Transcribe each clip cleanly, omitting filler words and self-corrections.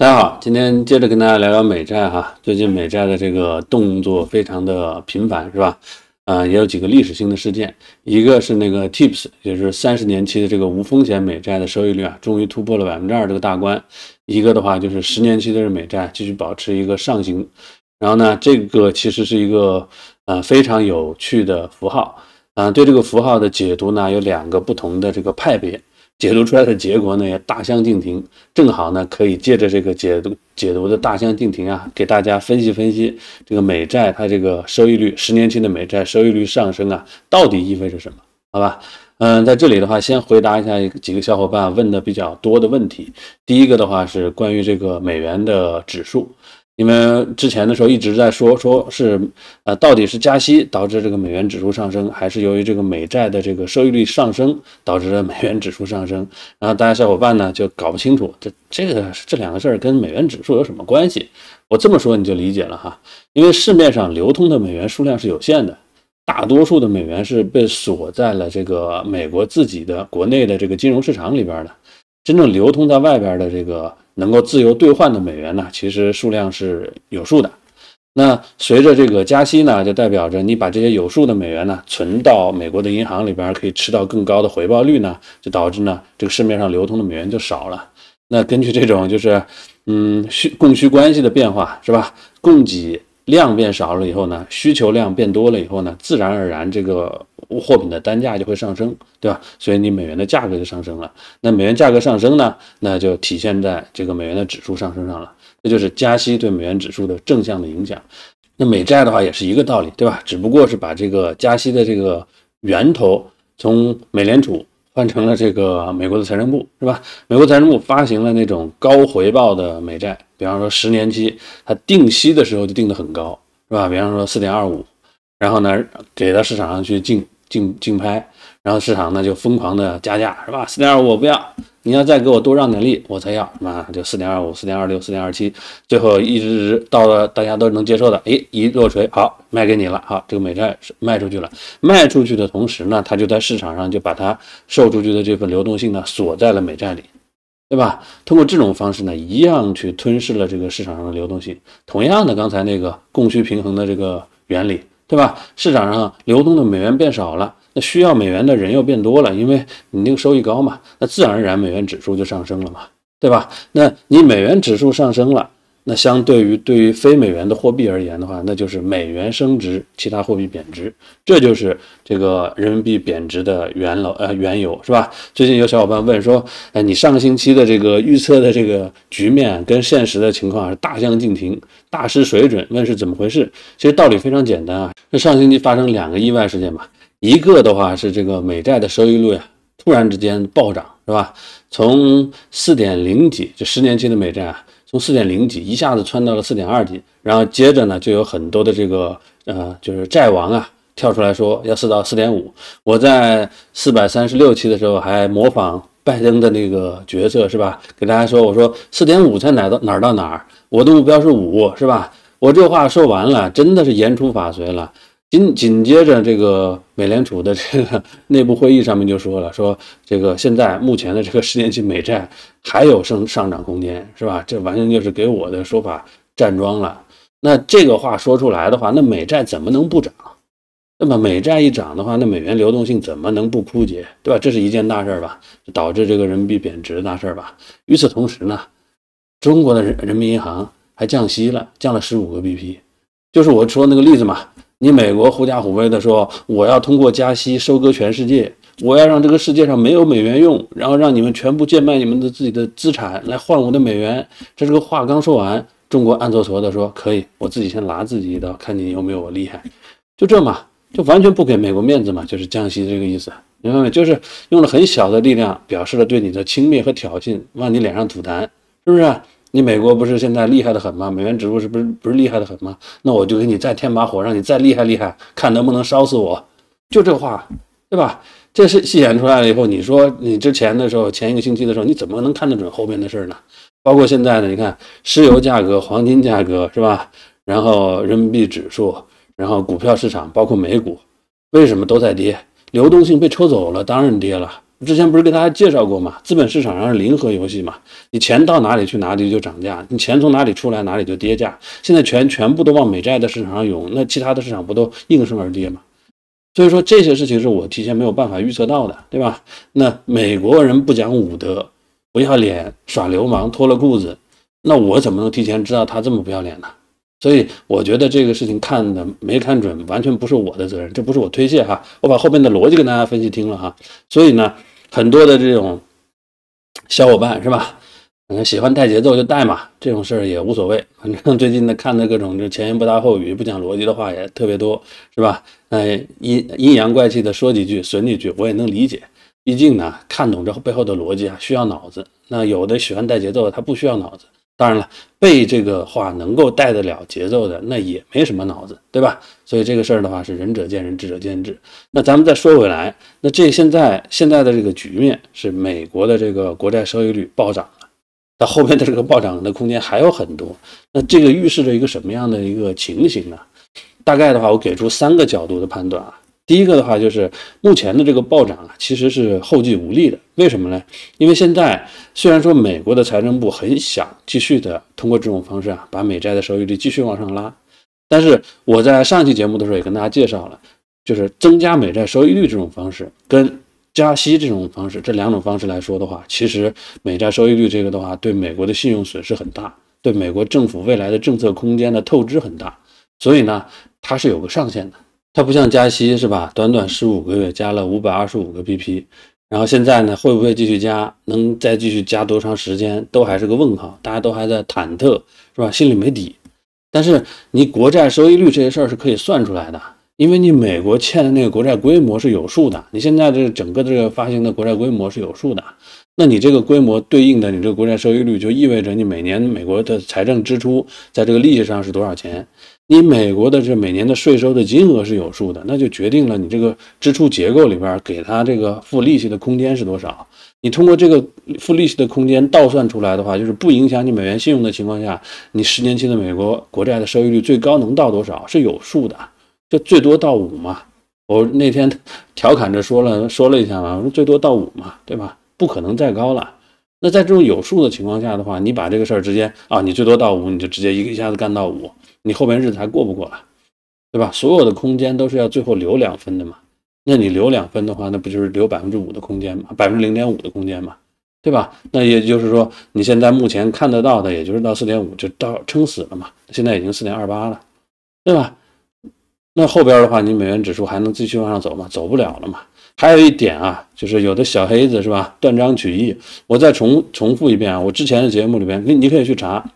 大家好，今天接着跟大家聊聊美债哈。最近美债的这个动作非常的频繁，是吧？也有几个历史性的事件，一个是那个 TIPS， 也就是30年期的这个无风险美债的收益率啊，终于突破了2%这个大关。一个的话就是10年期的美债继续保持一个上行。然后呢，这个其实是一个非常有趣的符号对这个符号的解读呢，有2个不同的这个派别。解读出来的结果呢也大相径庭，正好呢可以借着这个解读的大相径庭啊，给大家分析分析这个美债它这个收益率10年期的美债收益率上升啊，到底意味着什么？好吧，在这里的话，先回答一下几个小伙伴问的比较多的问题。第一个的话是关于这个美元的指数。因为之前的时候一直在说是到底是加息导致这个美元指数上升，还是由于这个美债的这个收益率上升导致了美元指数上升？然后大家小伙伴呢就搞不清楚这两个事儿跟美元指数有什么关系。我这么说你就理解了哈，因为市面上流通的美元数量是有限的，大多数的美元是被锁在了这个美国自己的国内的这个金融市场里边的，真正流通在外边的这个能够自由兑换的美元呢，其实数量是有数的。那随着这个加息呢，就代表着你把这些有数的美元呢存到美国的银行里边，可以吃到更高的回报率呢，就导致呢这个市面上流通的美元就少了。那根据这种就是供需关系的变化，是吧？供给量变少了以后呢，需求量变多了以后呢，自然而然这个货品的单价就会上升，对吧？所以你美元的价格就上升了。那美元价格上升呢，那就体现在这个美元的指数上升上了。这就是加息对美元指数的正向的影响。那美债的话也是一个道理，对吧？只不过是把这个加息的这个源头从美联储换成了这个美国的财政部，是吧？美国财政部发行了那种高回报的美债，比方说10年期，它定息的时候就定得很高，是吧？比方说4.25，然后呢给到市场上去竞拍，然后市场呢就疯狂的加价，是吧？4.25我不要，你要再给我多让点利我才要，是吧？就4.25、4.26、4.27，最后一直到了大家都能接受的，一落锤，好，卖给你了，好，这个美债卖出去了。卖出去的同时呢，它就在市场上就把它售出去的这份流动性呢锁在了美债里，对吧？通过这种方式呢，一样去吞噬了这个市场上的流动性。同样的，刚才那个供需平衡的这个原理，对吧？市场上流通的美元变少了，那需要美元的人又变多了，因为你那个收益高嘛，那自然而然美元指数就上升了嘛，对吧？那你美元指数上升了，那相对于非美元的货币而言的话，那就是美元升值，其他货币贬值，这就是这个人民币贬值的缘由，是吧？最近有小伙伴问说，你上个星期的这个预测的这个局面跟现实的情况是大相径庭，大失水准，问是怎么回事？其实道理非常简单啊，这上星期发生2个意外事件吧，一个的话是这个美债的收益率突然之间暴涨，是吧？从4.0几，就10年期的美债从4.0几一下子窜到了4.2几，然后接着呢就有很多的这个就是债王跳出来说要到4.5。我在436期的时候还模仿拜登的那个角色，是吧？给大家说，我说4.5才哪儿到哪儿，我的目标是5，是吧？我这话说完了，真的是言出法随了。紧接着这个美联储的这个内部会议上面就说了，说这个现在目前的这个10年期美债还有上涨空间，是吧？这完全就是给我的说法站桩了。那这个话说出来的话，那美债怎么能不涨？那么美债一涨的话，那美元流动性怎么能不枯竭，对吧？这是一件大事吧，导致这个人民币贬值的大事吧。与此同时呢，中国的人民银行还降息了，降了15个 BP， 就是我说那个例子嘛。你美国狐假虎威的说，我要通过加息收割全世界，我要让这个世界上没有美元用，然后让你们全部贱卖你们的自己的资产来换我的美元。这个话刚说完，中国暗搓搓的说可以，我自己先拿自己一刀，看你有没有我厉害。就这嘛，就完全不给美国面子嘛，就是降息这个意思，明白没？就是用了很小的力量表示了对你的轻蔑和挑衅，往你脸上吐痰，是不是？你美国不是现在厉害的很吗？美元指数不是厉害的很吗？那我就给你再添把火，让你再厉害，看能不能烧死我。就这话，对吧？这是戏演出来了以后，你说你之前的时候，前一个星期的时候，你怎么能看得准后面的事呢？包括现在呢，你看石油价格、黄金价格，是吧？然后人民币指数，然后股票市场，包括美股，为什么都在跌？流动性被抽走了，当然跌了。之前不是给大家介绍过嘛，资本市场上是零和游戏嘛，你钱到哪里去哪里就涨价，你钱从哪里出来哪里就跌价。现在全部都往美债的市场上涌，那其他的市场不都应声而跌吗？所以说这些事情是我提前没有办法预测到的，对吧？那美国人不讲武德，不要脸，耍流氓，脱了裤子，那我怎么能提前知道他这么不要脸呢？所以我觉得这个事情看的没看准，完全不是我的责任，这不是我推卸哈，我把后面的逻辑跟大家分析听了哈。所以呢，很多的这种小伙伴是吧，喜欢带节奏就带嘛，这种事儿也无所谓。反正最近的看的各种就前言不搭后语、不讲逻辑的话也特别多，是吧？阴阳怪气的说几句损几句，我也能理解。毕竟呢，看懂这背后的逻辑啊，需要脑子。那有的喜欢带节奏的，他不需要脑子。当然了，背这个话能够带得了节奏的，那也没什么脑子，对吧？所以这个事儿的话是仁者见仁，智者见智。那咱们再说回来，那这现在的这个局面是美国的这个国债收益率暴涨了，它后面的这个暴涨的空间还有很多。那这个预示着一个什么样的一个情形呢？大概的话，我给出3个角度的判断啊。第一个的话就是目前的这个暴涨啊，其实是后继无力的。为什么呢？因为现在虽然说美国的财政部很想继续的通过这种方式啊，把美债的收益率继续往上拉，但是我在上期节目的时候也跟大家介绍了，就是增加美债收益率这种方式跟加息这种方式，这2种方式来说的话，其实美债收益率这个的话，对美国的信用损失很大，对美国政府未来的政策空间的透支很大，所以呢，它是有个上限的。它不像加息是吧？短短15个月加了525个 BP， 然后现在呢会不会继续加？能再继续加多长时间？都还是个问号，大家都还在忐忑是吧？心里没底。但是你国债收益率这些事儿是可以算出来的，因为你美国欠的那个国债规模是有数的，你现在这整个这个发行的国债规模是有数的，那你这个规模对应的你这个国债收益率就意味着你每年美国的财政支出在这个利息上是多少钱。你美国的这每年的税收的金额是有数的，那就决定了你这个支出结构里边给它这个付利息的空间是多少。你通过这个付利息的空间倒算出来的话，就是不影响你美元信用的情况下，你10年期的美国国债的收益率最高能到多少是有数的，就最多到5嘛。我那天调侃着说了一下嘛，我说最多到5嘛，对吧？不可能再高了。那在这种有数的情况下的话，你把这个事儿直接啊，你最多到5，你就直接一下子干到5，你后边日子还过不过了，对吧？所有的空间都是要最后留2分的嘛。那你留2分的话，那不就是留5%的空间嘛，0.5%的空间嘛，对吧？那也就是说，你现在目前看得到的，也就是到4.5就到撑死了嘛。现在已经4.28了，对吧？那后边的话，你美元指数还能继续往上走吗？走不了了嘛。还有一点啊，就是有的小黑子是吧，断章取义。我再重复一遍啊，我之前的节目里边，你可以去查。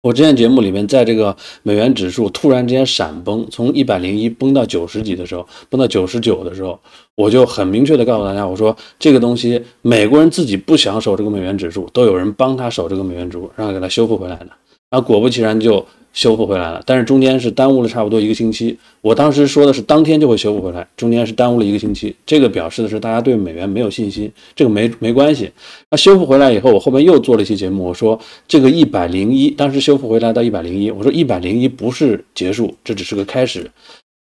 我之前节目里面，在这个美元指数突然之间闪崩，从101崩到90几的时候，崩到99的时候，我就很明确的告诉大家，我说这个东西美国人自己不想守这个美元指数，都有人帮他守这个美元指数，让他给他修复回来的。然后果不其然就修复回来了，但是中间是耽误了差不多1个星期。我当时说的是当天就会修复回来，中间是耽误了1个星期，这个表示的是大家对美元没有信心，这个没关系。那修复回来以后，我后面又做了一期节目，我说这个101，当时修复回来到101，我说101不是结束，这只是个开始。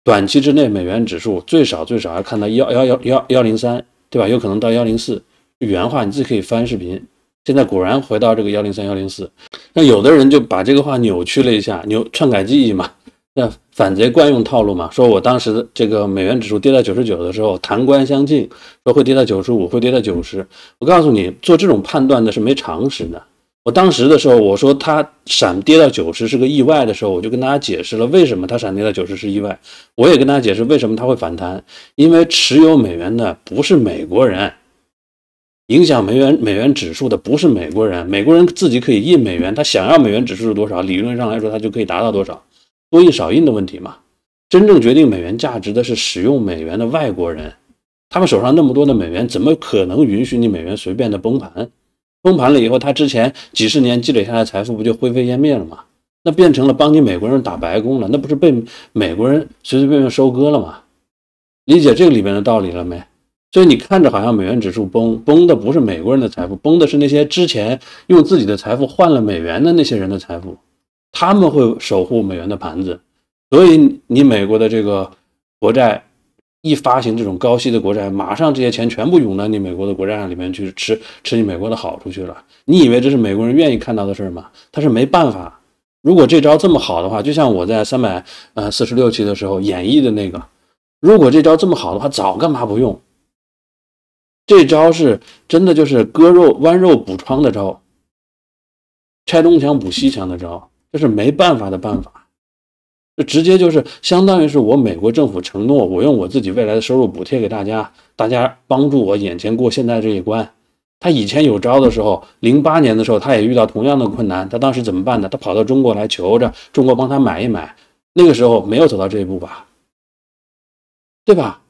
短期之内美元指数最少要看到103，对吧？有可能到104。原话你自己可以翻视频。现在果然回到这个103、104，那有的人就把这个话扭曲了一下，篡改记忆嘛，那反贼惯用套路嘛，说我当时这个美元指数跌到99的时候，弹冠相近，说会跌到95，会跌到90。我告诉你，做这种判断的是没常识的。我当时的时候，我说它闪跌到90是个意外的时候，我就跟大家解释了为什么它闪跌到90是意外，我也跟大家解释为什么它会反弹，因为持有美元的不是美国人。影响美元指数的不是美国人，美国人自己可以印美元，他想要美元指数是多少，理论上来说他就可以达到多少，多印少印的问题嘛。真正决定美元价值的是使用美元的外国人，他们手上那么多的美元，怎么可能允许你美元随便的崩盘？崩盘了以后，他之前几十年积累下来的财富不就灰飞烟灭了吗？那变成了帮你美国人打白工了，那不是被美国人随随便便收割了吗？理解这个里面的道理了没？所以你看着好像美元指数崩的不是美国人的财富，崩的是那些之前用自己的财富换了美元的那些人的财富，他们会守护美元的盘子。所以你美国的这个国债一发行这种高息的国债，马上这些钱全部涌到你美国的国债里面去吃你美国的好处去了。你以为这是美国人愿意看到的事吗？他是没办法。如果这招这么好的话，就像我在346期的时候演绎的那个，如果这招这么好的话，早干嘛不用？这招是真的就是割肉剜肉补疮的招，拆东墙补西墙的招，这是没办法的办法。这直接就是相当于是我美国政府承诺，我用我自己未来的收入补贴给大家，大家帮助我眼前过现在这一关。他以前有招的时候，08年的时候他也遇到同样的困难，他当时怎么办呢？他跑到中国来求着中国帮他买一买，那个时候没有走到这一步吧，对吧？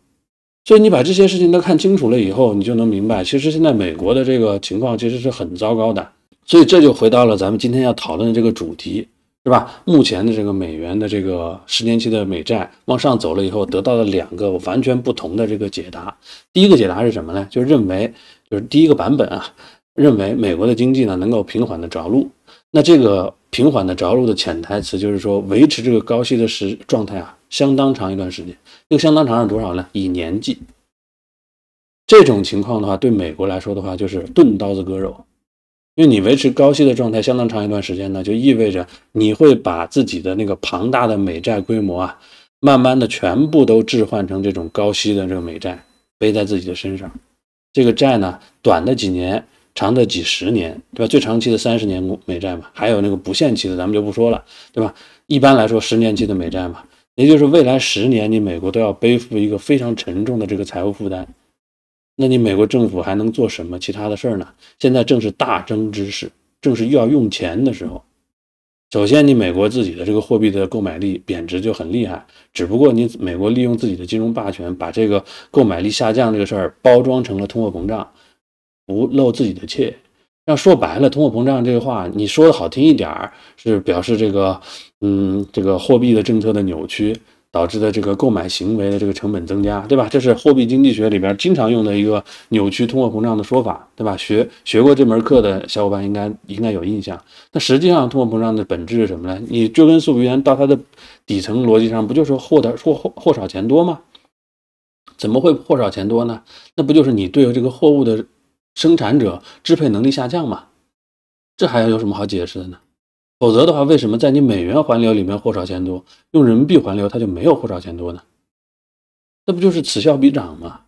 所以你把这些事情都看清楚了以后，你就能明白，其实现在美国的这个情况其实是很糟糕的。所以这就回到了咱们今天要讨论的这个主题，是吧？目前的这个美元的这个10年期的美债往上走了以后，得到了2个完全不同的这个解答。第一个解答是什么呢？就是第一个版本啊，认为美国的经济呢能够平缓的着陆。那这个平缓的着陆的潜台词就是说，维持这个高息的状态啊，相当长一段时间。这个相当长是多少呢？以年计。这种情况的话，对美国来说的话，就是钝刀子割肉。因为你维持高息的状态相当长一段时间呢，就意味着你会把自己的那个庞大的美债规模啊，慢慢的全部都置换成这种高息的这个美债，背在自己的身上。这个债呢，短的几年，长的几十年，对吧？最长期的30年美债嘛，还有那个不限期的，咱们就不说了，对吧？一般来说10年期的美债嘛，也就是未来10年你美国都要背负一个非常沉重的这个财务负担。那你美国政府还能做什么其他的事儿呢？现在正是大争之势，正是又要用钱的时候。首先，你美国自己的这个货币的购买力贬值就很厉害，只不过你美国利用自己的金融霸权，把这个购买力下降这个事儿包装成了通货膨胀，不露自己的怯。要说白了，通货膨胀这个话，你说的好听一点是表示这个货币的政策的扭曲导致的这个购买行为的这个成本增加，对吧？这是货币经济学里边经常用的一个扭曲通货膨胀的说法，对吧？学过这门课的小伙伴应该有印象。那实际上通货膨胀的本质是什么呢？你追根溯源到它的底层逻辑上，不就是货少钱多吗？怎么会货少钱多呢？那不就是你对这个货物的生产者支配能力下降吗？这还有什么好解释的呢？否则的话，为什么在你美元环流里面货少钱多，用人民币环流它就没有货少钱多呢？这不就是此消彼长吗？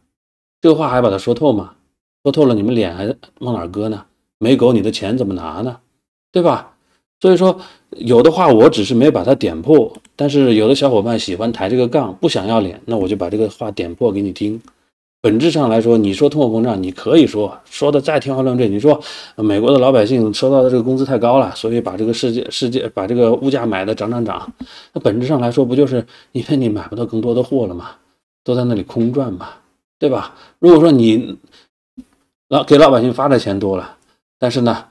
这个话还把它说透吗？说透了，你们脸还往哪儿搁呢？没狗你的钱怎么拿呢？对吧？所以说有的话我只是没把它点破，但是有的小伙伴喜欢抬这个杠，不想要脸，那我就把这个话点破给你听。本质上来说，你说通货膨胀，你可以说的再天花乱坠，你说美国的老百姓收到的这个工资太高了，所以把这个世界把这个物价买的涨。那本质上来说，不就是因为你买不到更多的货了吗？都在那里空转嘛，对吧？如果说你给老百姓发的钱多了，但是呢，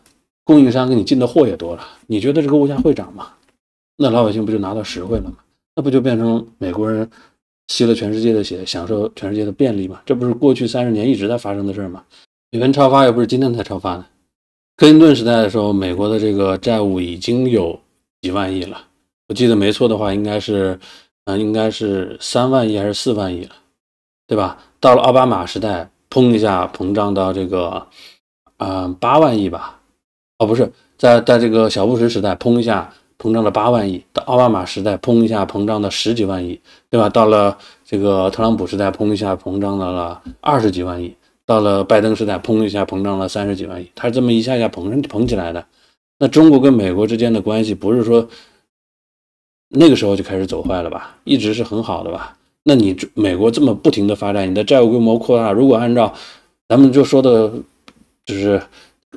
供应商给你进的货也多了，你觉得这个物价会涨吗？那老百姓不就拿到实惠了吗？那不就变成美国人吸了全世界的血，享受全世界的便利嘛？这不是过去30年一直在发生的事吗？美元超发又不是今天才超发的。克林顿时代的时候，美国的这个债务已经有几万亿了，我记得没错的话，应该是3万亿还是4万亿了，对吧？到了奥巴马时代，砰一下膨胀到这个8万亿吧？哦，不是，在这个小布什时代，砰一下膨胀了8万亿，到奥巴马时代砰一下膨胀到10几万亿，对吧？到了这个特朗普时代砰一下膨胀到了20几万亿，到了拜登时代砰一下膨胀了30几万亿，它这么一下膨起来的。那中国跟美国之间的关系不是说那个时候就开始走坏了吧？一直是很好的吧？那你美国这么不停的发展，你的债务规模扩大，如果按照咱们就说的就是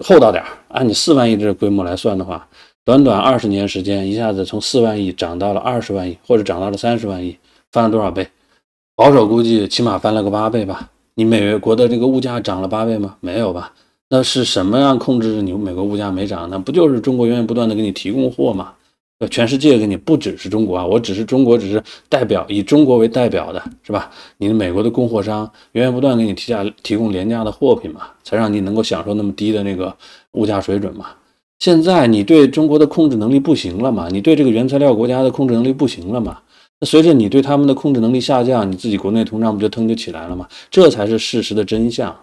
厚道点，按你4万亿这个规模来算的话，短短20年时间，一下子从4万亿涨到了20万亿，或者涨到了30万亿，翻了多少倍？保守估计起码翻了个8倍吧。你美国的这个物价涨了8倍吗？没有吧？那是什么样控制你美国物价没涨呢？不就是中国源源不断的给你提供货吗？全世界给你，不只是中国啊，中国只是代表，以中国为代表的是吧？你的美国的供货商源源不断给你提供廉价的货品嘛，才让你能够享受那么低的那个物价水准嘛。现在你对中国的控制能力不行了嘛？你对这个原材料国家的控制能力不行了嘛？那随着你对他们的控制能力下降，你自己国内通胀不就腾就起来了吗？这才是事实的真相。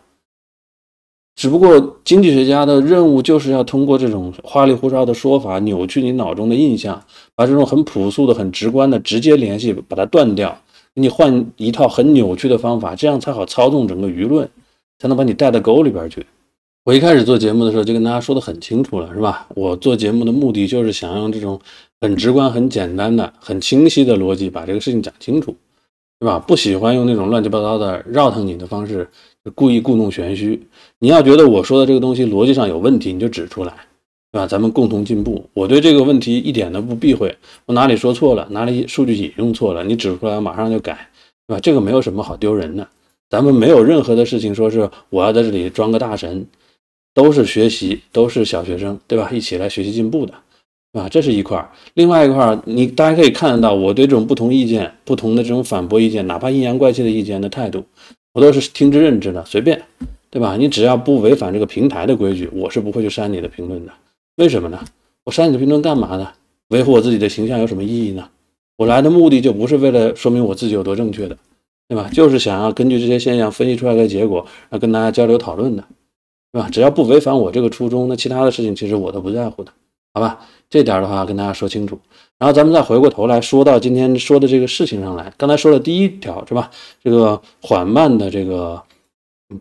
只不过经济学家的任务就是要通过这种花里胡哨的说法扭曲你脑中的印象，把这种很朴素的、很直观的直接联系把它断掉，给你换一套很扭曲的方法，这样才好操纵整个舆论，才能把你带到沟里边去。我一开始做节目的时候就跟大家说的很清楚了，是吧？我做节目的目的就是想用这种很直观、很简单的、很清晰的逻辑把这个事情讲清楚，是吧？不喜欢用那种乱七八糟的绕腾你的方式，故意故弄玄虚。你要觉得我说的这个东西逻辑上有问题，你就指出来，对吧？咱们共同进步。我对这个问题一点都不避讳，我哪里说错了，哪里数据引用错了，你指出来马上就改，对吧？这个没有什么好丢人的。咱们没有任何的事情说是我要在这里装个大神，都是学习，都是小学生，对吧？一起来学习进步的，对吧？这是一块。另外一块，大家可以看得到，我对这种不同意见、不同的这种反驳意见，哪怕阴阳怪气的意见的态度，我都是听之任之的，随便，对吧？你只要不违反这个平台的规矩，我是不会去删你的评论的。为什么呢？我删你的评论干嘛呢？维护我自己的形象有什么意义呢？我来的目的就不是为了说明我自己有多正确的，对吧？就是想要根据这些现象分析出来的结果，要跟大家交流讨论的，对吧？只要不违反我这个初衷，那其他的事情其实我都不在乎的，好吧？这点的话跟大家说清楚。然后咱们再回过头来说到今天说的这个事情上来，刚才说了第一条是吧？这个缓慢的这个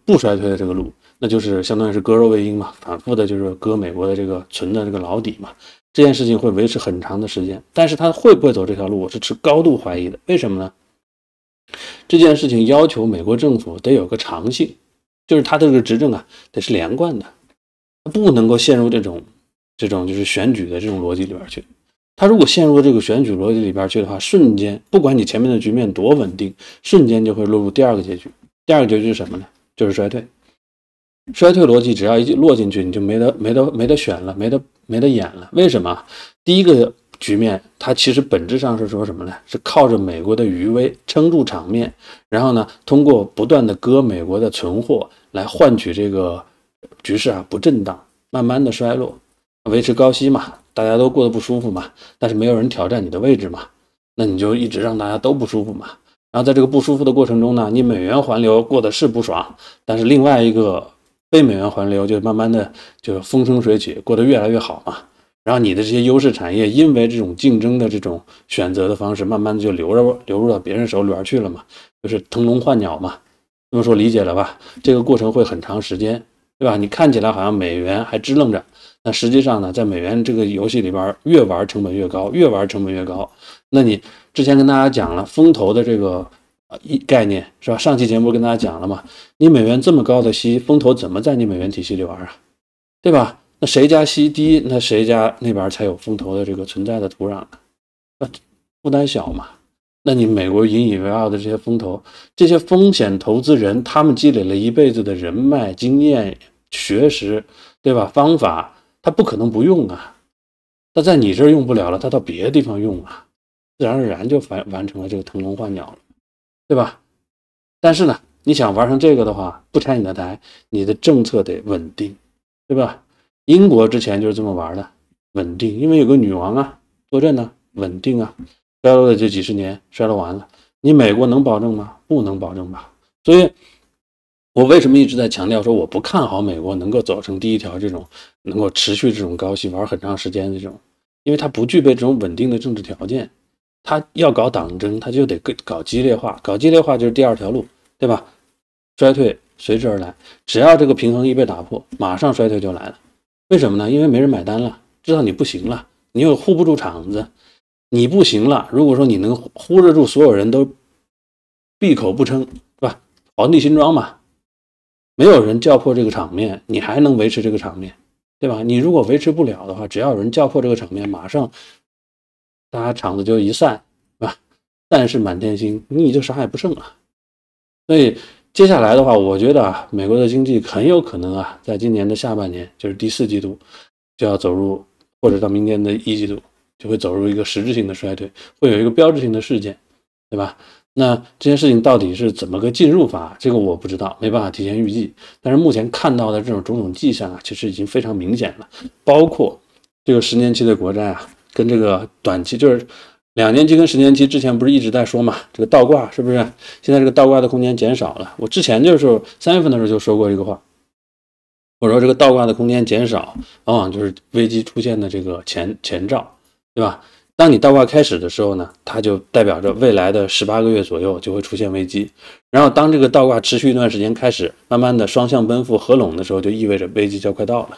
不衰退的这个路，那就是相当于是割肉喂鹰嘛，反复的就是割美国的这个存的这个老底嘛。这件事情会维持很长的时间，但是他会不会走这条路，我是持高度怀疑的。为什么呢？这件事情要求美国政府得有个长性，就是他的这个执政啊得是连贯的，不能够陷入这种就是选举的这种逻辑里边去。他如果陷入这个选举逻辑里边去的话，瞬间不管你前面的局面多稳定，瞬间就会落入第二个结局。第二个结局是什么呢？就是衰退。衰退逻辑只要一落进去，你就没得选了，没得演了。为什么？第一个局面它其实本质上是说什么呢？是靠着美国的余威撑住场面，然后呢通过不断的割美国的存货来换取这个局势不震荡，慢慢的衰落，维持高息嘛，大家都过得不舒服嘛，但是没有人挑战你的位置嘛，那你就一直让大家都不舒服嘛。然后在这个不舒服的过程中呢，你美元环流过得是不爽，但是另外一个非美元环流就慢慢的就风生水起，过得越来越好嘛。然后你的这些优势产业因为这种竞争的这种选择的方式，慢慢的就流入到别人手里边去了嘛，就是腾笼换鸟嘛。这么说理解了吧？这个过程会很长时间，对吧？你看起来好像美元还支棱着，但实际上呢，在美元这个游戏里边，越玩成本越高，越玩成本越高。那你之前跟大家讲了风投的这个概念是吧？上期节目跟大家讲了嘛，你美元这么高的息，风投怎么在你美元体系里玩啊？对吧？那谁家息低，那谁家那边才有风投的这个存在的土壤呢？那负担小嘛。那你美国引以为傲的这些风投，这些风险投资人，他们积累了一辈子的人脉、经验、学识，对吧？方法，他不可能不用啊。他在你这儿用不了了，他到别的地方用啊，自然而然就完成了这个腾笼换鸟了，对吧？但是呢，你想玩成这个的话，不拆你的台，你的政策得稳定，对吧？英国之前就是这么玩的，稳定，因为有个女王坐镇呢，稳定衰落的这几十年衰落完了，你美国能保证吗？不能保证吧。所以我为什么一直在强调说我不看好美国能够走成第一条这种能够持续这种高息玩很长时间的这种，因为它不具备这种稳定的政治条件。它要搞党争，它就得搞激烈化，搞激烈化就是第二条路，对吧？衰退随之而来，只要这个平衡一被打破，马上衰退就来了。为什么呢？因为没人买单了，知道你不行了，你又护不住场子，你不行了。如果说你能护得住所有人都闭口不称，是吧？皇帝新装嘛，没有人叫破这个场面，你还能维持这个场面，对吧？你如果维持不了的话，只要有人叫破这个场面，马上大家场子就一散，是吧？散是满天星，你就啥也不剩了。所以接下来的话，我觉得美国的经济很有可能在今年的下半年，就是第4季度就要走入，或者到明年的1季度就会走入一个实质性的衰退，会有一个标志性的事件，对吧？那这件事情到底是怎么个进入法，这个我不知道，没办法提前预计。但是目前看到的这种种种迹象其实已经非常明显了，包括这个10年期的国债跟这个短期就是2年期跟10年期之前不是一直在说嘛，这个倒挂是不是？现在这个倒挂的空间减少了。我之前就是3月份的时候就说过这个话，我说这个倒挂的空间减少，往往就是危机出现的这个前兆，对吧？当你倒挂开始的时候呢，它就代表着未来的18个月左右就会出现危机。然后当这个倒挂持续一段时间开始，慢慢的双向奔赴合拢的时候，就意味着危机就快到了。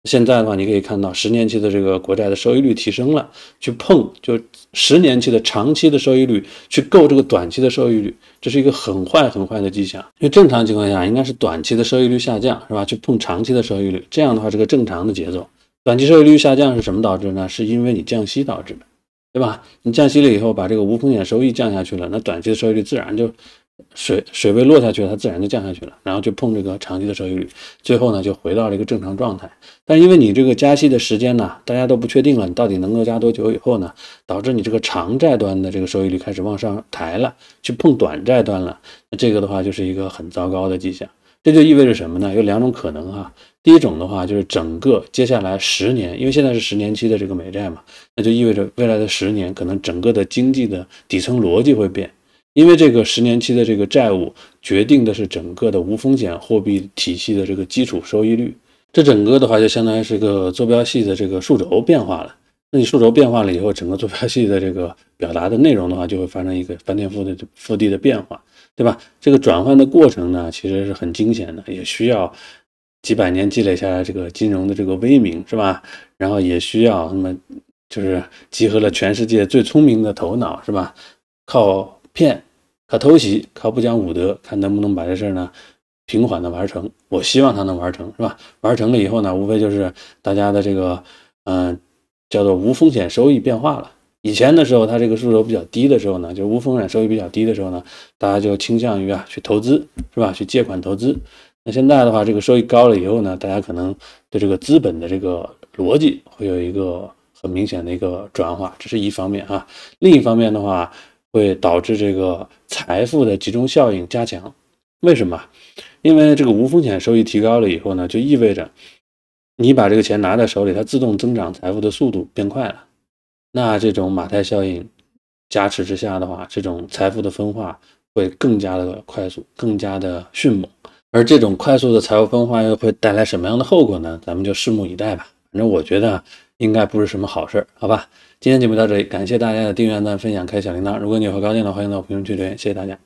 现在的话，你可以看到10年期的这个国债的收益率提升了，去碰就10年期的长期的收益率，去够这个短期的收益率，这是一个很坏的迹象。因为正常情况下应该是短期的收益率下降，是吧？去碰长期的收益率，这样的话是个正常的节奏。短期收益率下降是什么导致呢？是因为你降息导致的，对吧？你降息了以后，把这个无风险收益降下去了，那短期的收益率自然就水位落下去了，它自然就降下去了，然后就碰这个长期的收益率，最后呢就回到了一个正常状态。但是因为你这个加息的时间呢，大家都不确定了，你到底能够加多久以后呢，导致你这个长债端的这个收益率开始往上抬了，去碰短债端了，那这个的话就是一个很糟糕的迹象。这就意味着什么呢？有2种可能哈。第一种的话就是整个接下来10年，因为现在是10年期的这个美债嘛，那就意味着未来的10年可能整个的经济的底层逻辑会变。因为这个10年期的这个债务决定的是整个的无风险货币体系的这个基础收益率，这整个的话就相当于是个坐标系的这个数轴变化了。那你数轴变化了以后，整个坐标系的这个表达的内容的话，就会发生一个翻天覆地的变化，对吧？这个转换的过程呢，其实是很惊险的，也需要几百年积累下来这个金融的这个威名，是吧？然后也需要就是集合了全世界最聪明的头脑，是吧？靠骗、靠偷袭、靠不讲武德，看能不能把这事呢平缓的完成。我希望它能完成，是吧？完成了以后呢，无非就是大家的这个叫做无风险收益变化了。以前的时候，它这个数轴比较低的时候呢，就无风险收益比较低的时候呢，大家就倾向于去投资，是吧？去借款投资。那现在的话，这个收益高了以后呢，大家可能对这个资本的这个逻辑会有一个很明显的一个转化，这是一方面啊。另一方面的话，会导致这个财富的集中效应加强。为什么？因为这个无风险收益提高了以后呢，就意味着你把这个钱拿在手里，它自动增长财富的速度变快了。那这种马太效应加持之下的话，这种财富的分化会更加的快速，更加的迅猛。而这种快速的财富分化又会带来什么样的后果呢？咱们就拭目以待吧。反正我觉得应该不是什么好事，好吧？今天节目到这里，感谢大家的订阅、按赞、分享、开小铃铛。如果你有何高见的，欢迎到评论区留言，谢谢大家。